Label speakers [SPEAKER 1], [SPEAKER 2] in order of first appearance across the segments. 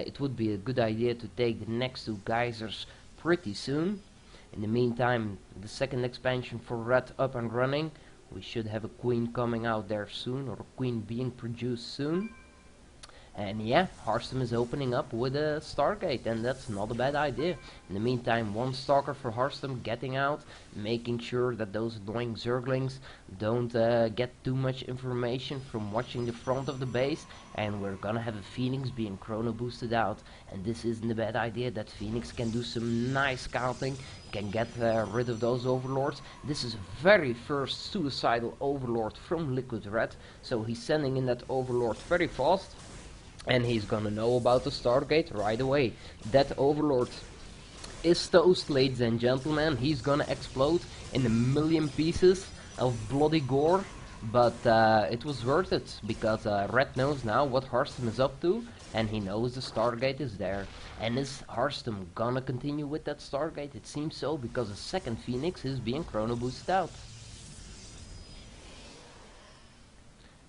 [SPEAKER 1] it would be a good idea to take the next two geysers pretty soon. In the meantime, the second expansion for red up and running. We should have a queen coming out there soon, or a queen being produced soon. And yeah, Hearthstone is opening up with a Stargate, and that's not a bad idea. In the meantime, one stalker for Hearthstone getting out, making sure that those annoying Zerglings don't get too much information from watching the front of the base. And we're gonna have a Phoenix being chrono boosted out, and this isn't a bad idea. That Phoenix can do some nice scouting, can get rid of those overlords. This is very first suicidal overlord from Liquid Red, so he's sending in that overlord very fast. And he's gonna know about the Stargate right away. That overlord is toast, ladies and gentlemen. He's gonna explode in a million pieces of bloody gore. But it was worth it, because Red knows now what Hearthstone is up to, and he knows the Stargate is there. And is Hearthstone gonna continue with that Stargate? It seems so, because a second Phoenix is being chrono boosted out.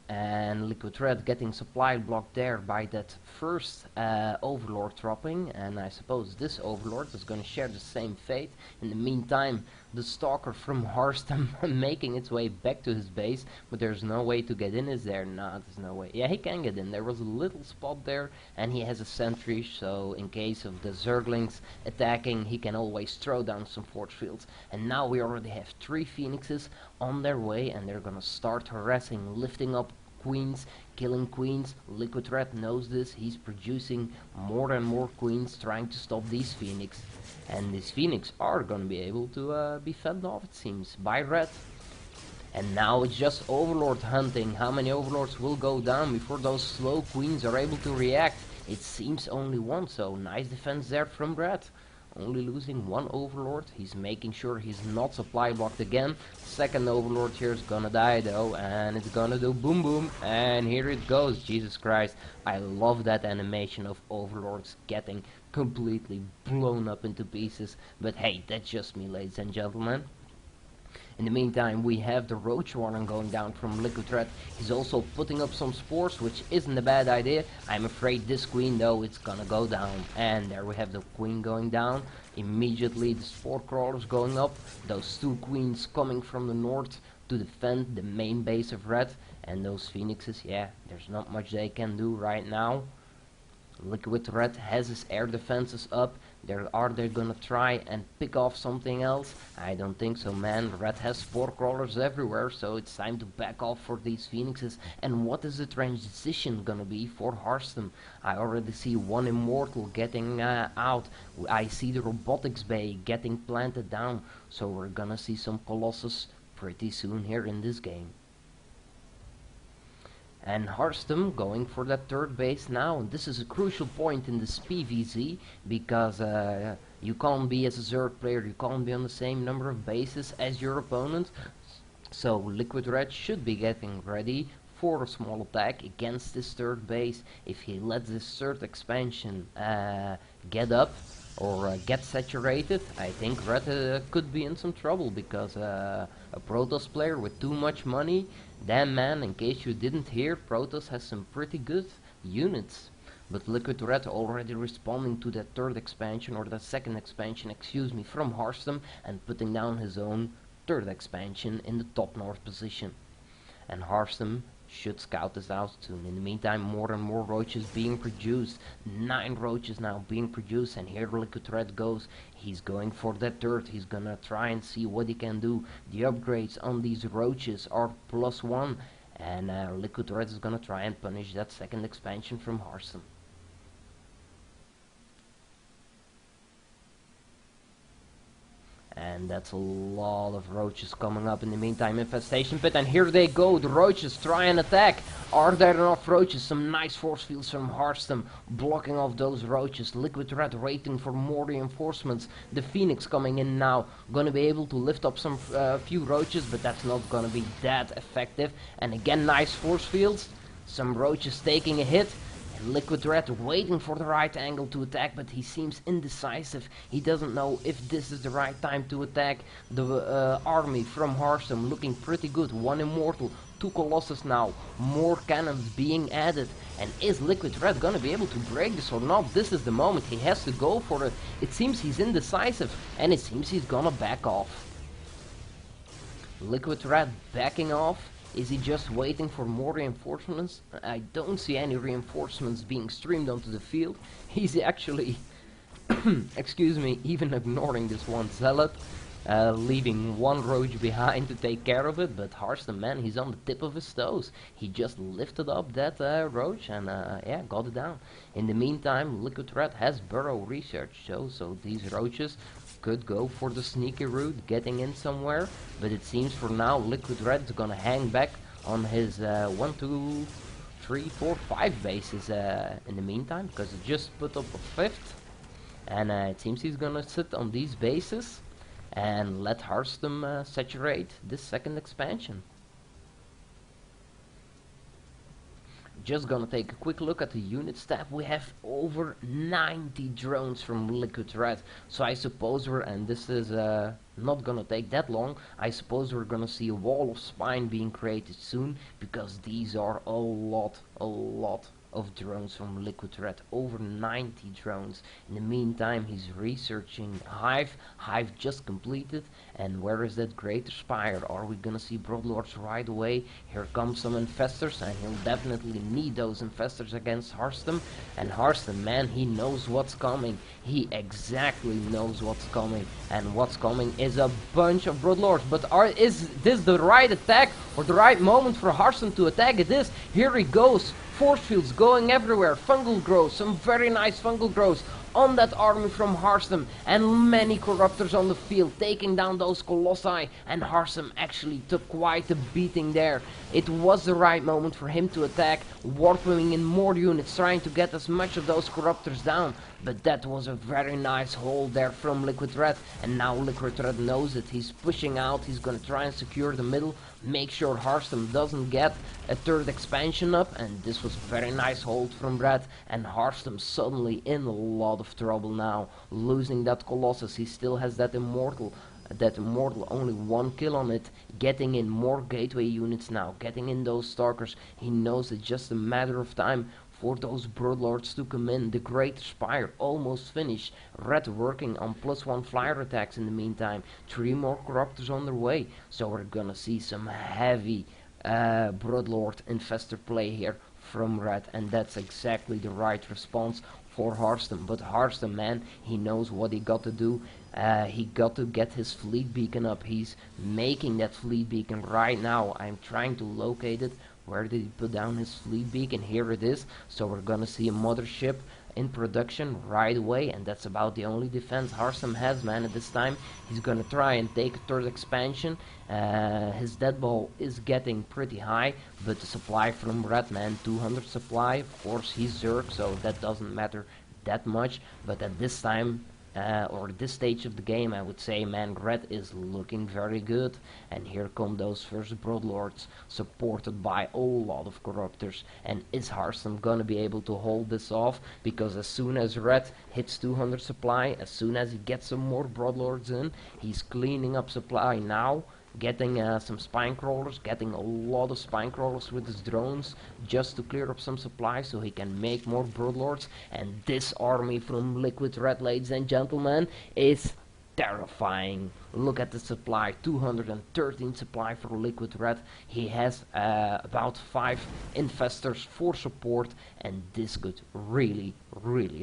[SPEAKER 1] And Liquid Red getting supply blocked there by that first Overlord dropping, and I suppose this Overlord is going to share the same fate. In the meantime, the Stalker from Hearthstone making its way back to his base, but there's no way to get in, is there? No, there's no way. Yeah, he can get in. There was a little spot there, and he has a sentry, so in case of the Zerglings attacking, he can always throw down some force fields. And now we already have 3 Phoenixes on their way, and they're going to start harassing, lifting up queens, killing queens. Liquid Red knows this. He's producing more and more queens, trying to stop these Phoenix. And these Phoenix are gonna be able to be fed off, it seems, by Red. And now it's just Overlord hunting. How many Overlords will go down before those slow queens are able to react? It seems only one, so nice defense there from Red. Only losing one Overlord. He's making sure he's not supply blocked again. Second Overlord here is gonna die though, and it's gonna do boom boom, and here it goes. Jesus Christ, I love that animation of Overlords getting completely blown up into pieces. But hey, that's just me, ladies and gentlemen. In the meantime, we have the Roach Warren going down from Liquid Red. He's also putting up some spores, which isn't a bad idea. I'm afraid this queen, though, it's gonna go down. And there we have the queen going down. Immediately, the spore crawlers going up. Those 2 queens coming from the north to defend the main base of Red. And those Phoenixes, yeah, there's not much they can do right now. Liquid Red has his air defenses up. Are they gonna try and pick off something else? I don't think so, man. Red has spore crawlers everywhere, so it's time to back off for these Phoenixes. And what is the transition gonna be for Hearthstone? I already see one Immortal getting out. I see the Robotics Bay getting planted down. So we're gonna see some Colossus pretty soon here in this game. And Hearthstone going for that 3rd base now. And this is a crucial point in this PvZ, because you can't be, as a Zerg player, you can't be on the same number of bases as your opponent. So Liquid Red should be getting ready for a small attack against this 3rd base. If he lets this 3rd expansion get up or get saturated, I think Red could be in some trouble, because a Protoss player with too much money, damn man, in case you didn't hear, Protoss has some pretty good units. But Liquid Red already responding to that 3rd expansion, or that 2nd expansion, excuse me, from Hearthstone, and putting down his own 3rd expansion in the top north position. And Hearthstone should scout this out soon. In the meantime, more and more roaches being produced. 9 roaches now being produced, and here Liquid Red goes. He's going for that 3rd. He's gonna try and see what he can do. The upgrades on these roaches are +1, and Liquid Red is gonna try and punish that 2nd expansion from Hearthstone. And that's a lot of roaches coming up. In the meantime, infestation pit, and here they go. The roaches try and attack. Are there enough roaches? Some nice force fields from Hearthstone blocking off those roaches. Liquid Red waiting for more reinforcements. The Phoenix coming in now, gonna be able to lift up some few roaches, but that's not gonna be that effective. And again, nice force fields. Some roaches taking a hit. Liquid Red waiting for the right angle to attack, but he seems indecisive. He doesn't know if this is the right time to attack. The army from Hearthstone looking pretty good. 1 Immortal, 2 Colossus now, more cannons being added, and is Liquid Red gonna be able to break this or not? This is the moment, he has to go for it. It seems he's indecisive, and it seems he's gonna back off. Liquid Red backing off. Is he just waiting for more reinforcements? I don't see any reinforcements being streamed onto the field. He's actually, excuse me, even ignoring this one Zealot. Leaving one Roach behind to take care of it, but Harston, man, he's on the tip of his toes. He just lifted up that Roach and yeah, got it down. In the meantime, Liquid Red has burrow research, so these Roaches could go for the sneaky route, getting in somewhere, but it seems for now Liquid Red's gonna hang back on his 1, 2, 3, 4, 5 bases in the meantime, because he just put up a 5th, and it seems he's gonna sit on these bases and let Harston saturate this second expansion. Just gonna take a quick look at the unit stat. We have over 90 drones from Liquid Red, so I suppose we're, and this is not gonna take that long, I suppose we're gonna see a wall of spine being created soon, because these are a lot of drones from Liquid Red. Over 90 drones. In the meantime, he's researching Hive. Hive just completed. And where is that Greater Spire? Are we gonna see Broodlords right away? Here come some infestors, and he'll definitely need those infestors against Harston. And Harston, man, he knows what's coming. He exactly knows what's coming. And what's coming is a bunch of Broodlords. But is this the right attack or the right moment for Harston to attack? It is. Here he goes. Force fields going everywhere, fungal growth, some very nice fungal growth on that army from Harston, and many corruptors on the field taking down those colossi, and Harston actually took quite a beating there. It was the right moment for him to attack, warping in more units, trying to get as much of those corruptors down, but that was a very nice hold there from Liquid Red, and now Liquid Red knows it. He's pushing out, he's gonna try and secure the middle, make sure Harston doesn't get a third expansion up, and this was a very nice hold from Red, and Harston suddenly in a lot of trouble now, losing that Colossus. He still has that immortal, only 1 kill on it, getting in more gateway units now, getting in those stalkers. He knows it's just a matter of time for those Broodlords to come in. The Greater Spire almost finished. Red working on +1 flyer attacks in the meantime. 3 more corruptors on their way. So we're gonna see some heavy Broodlord infestor play here from Red, and that's exactly the right response for Harston. But Harston, man, he knows what he got to do. He got to get his fleet beacon up. He's making that fleet beacon right now. I'm trying to locate it. Where did he put down his fleet beacon? Here it is. So we're gonna see a mothership in production right away, and that's about the only defense Harston has, man, at this time. He's gonna try and take a third expansion. His dead ball is getting pretty high, but the supply from Red, man, 200 supply. Of course, he's Zerg, so that doesn't matter that much, but at this time, or this stage of the game, I would say, man, Red is looking very good. And here come those first Broodlords, supported by a lot of corruptors. And is Harston gonna be able to hold this off? Because as soon as Red hits 200 supply, as soon as he gets some more Broodlords in, he's cleaning up supply now, getting some spine crawlers, getting a lot of spine crawlers with his drones just to clear up some supply so he can make more Broodlords. And this army from Liquid Red, ladies and gentlemen, is terrifying. Look at the supply, 213 supply for Liquid Red. He has about 5 infestors for support, and this could really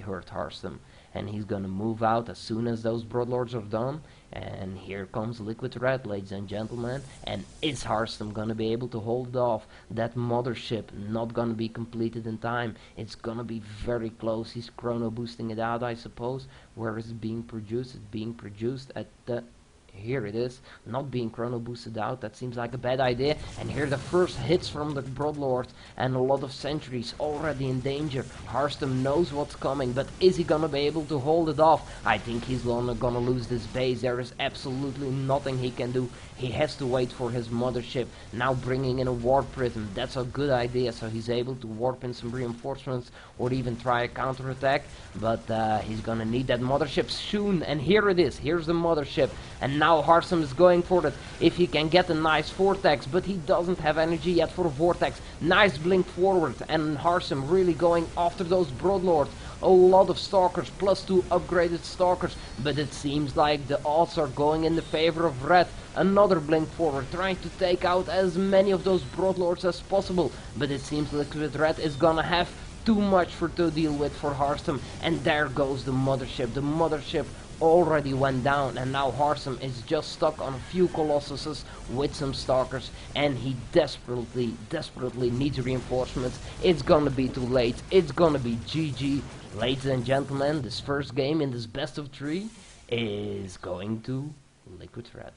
[SPEAKER 1] hurt Harston. And he's gonna move out as soon as those Broodlords are done. And here comes Liquid Red, ladies and gentlemen. And is Harston gonna be able to hold off that mothership? Not gonna be completed in time. It's gonna be very close. He's chrono boosting it out, I suppose. Where is it being produced? It's being produced at the... Here it is, not being chrono boosted out. That seems like a bad idea. And here the first hits from the Broodlord, and a lot of sentries already in danger. Harston knows what's coming, but is he gonna be able to hold it off? I think he's gonna lose this base. There is absolutely nothing he can do. He has to wait for his mothership. Now bringing in a warp prism, that's a good idea, so he's able to warp in some reinforcements or even try a counterattack. But he's gonna need that mothership soon. And here it is, here's the mothership. And now now Harsum is going for it. If he can get a nice Vortex, but he doesn't have energy yet for a Vortex. Nice blink forward, and Harsum really going after those Broodlords. A lot of Stalkers, +2 upgraded Stalkers, but it seems like the odds are going in the favor of red. Another blink forward, trying to take out as many of those Broodlords as possible, but it seems Liquid Red is gonna have too much to deal with for Harsum, and there goes the mothership. The mothership already went down, and now Harsum is just stuck on a few Colossuses with some Stalkers, and he desperately needs reinforcements. It's gonna be too late. It's gonna be GG. Ladies and gentlemen, this first game in this best of 3 is going to Liquid Red.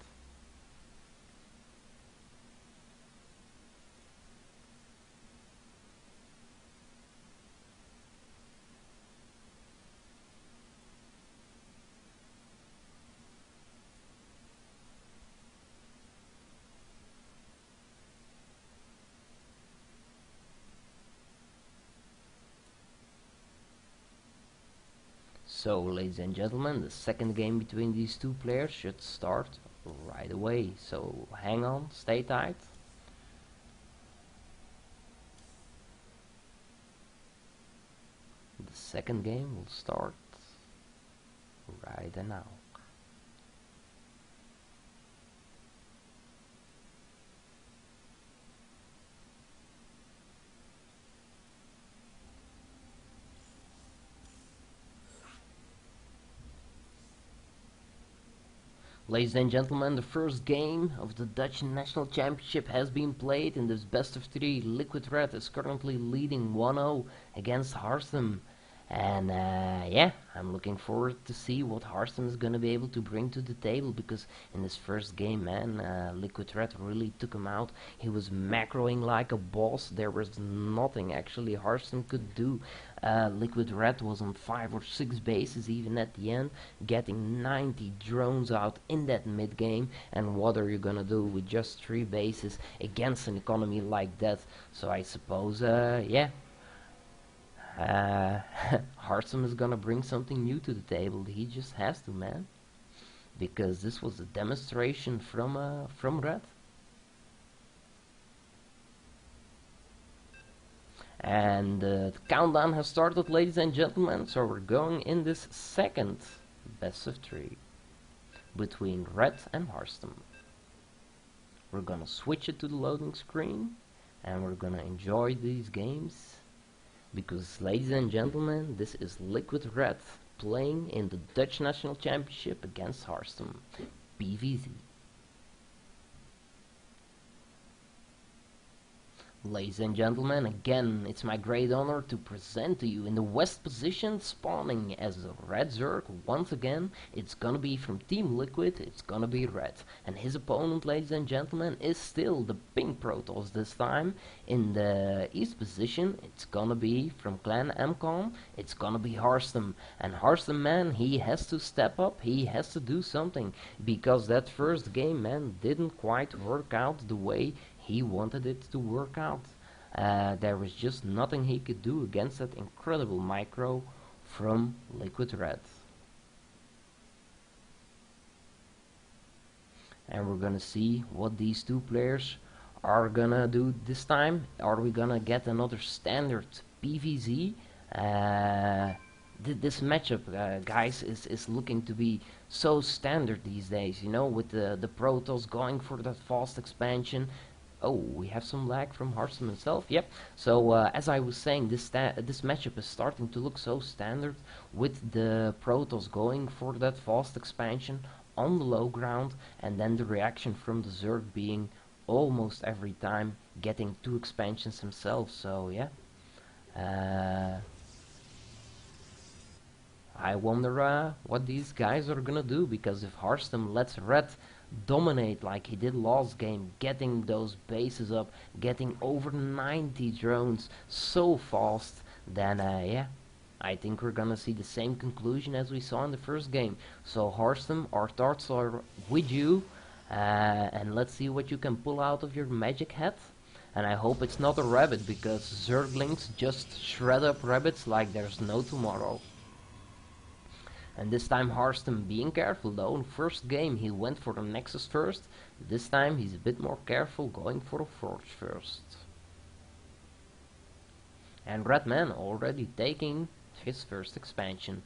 [SPEAKER 1] So, ladies and gentlemen, the second game between these two players should start right away. So, hang on, stay tight. The second game will start right now. Ladies and gentlemen, the first game of the Dutch National Championship has been played in this best of 3. Liquid Red is currently leading 1-0 against Harsum. And yeah, I'm looking forward to see what Harsum is gonna be able to bring to the table, because in this first game, man, Liquid Red really took him out. He was macroing like a boss. There was nothing actually Harsum could do. Liquid Red was on 5 or 6 bases even at the end, getting 90 drones out in that mid game. And what are you gonna do with just 3 bases against an economy like that? So I suppose, yeah. Harsum is gonna bring something new to the table. He just has to, man, because this was a demonstration from Red. And the countdown has started, ladies and gentlemen. So we're going in this second best of 3 between Red and Harsum. We're gonna switch it to the loading screen, and we're gonna enjoy these games. Because, ladies and gentlemen, this is Liquid Red playing in the Dutch National Championship against Harsum. PvZ. Ladies and gentlemen, again, it's my great honor to present to you in the west position, spawning as a Red Zerg. Once again, it's gonna be from Team Liquid, it's gonna be Red. And his opponent, ladies and gentlemen, is still the Pink Protoss this time. In the east position, it's gonna be from Clan MCOM, it's gonna be Harsum. And Harsum, man, he has to step up, he has to do something, because that first game, man, didn't quite work out the way he wanted it to work out. There was just nothing he could do against that incredible micro from Liquid Red. And we're gonna see what these two players are gonna do this time. Are we gonna get another standard PvZ? This matchup, guys, is looking to be so standard these days, you know, with the Protoss going for that fast expansion. Oh, we have some lag from Harsum himself. Yep. So as I was saying, this matchup is starting to look so standard, with the Protoss going for that fast expansion on the low ground, and then the reaction from the Zerg being almost every time getting 2 expansions himself. So yeah. I wonder what these guys are gonna do, because if Harsum lets Red dominate like he did last game, getting those bases up, getting over 90 drones so fast, then yeah, I think we're gonna see the same conclusion as we saw in the first game. So Harsum, our thoughts are with you, and let's see what you can pull out of your magic hat. And I hope it's not a rabbit, because Zerglings just shred up rabbits like there's no tomorrow. And this time Harston being careful though. First game he went for the Nexus first. This time he's a bit more careful, going for the Forge first. And Redman already taking his first expansion.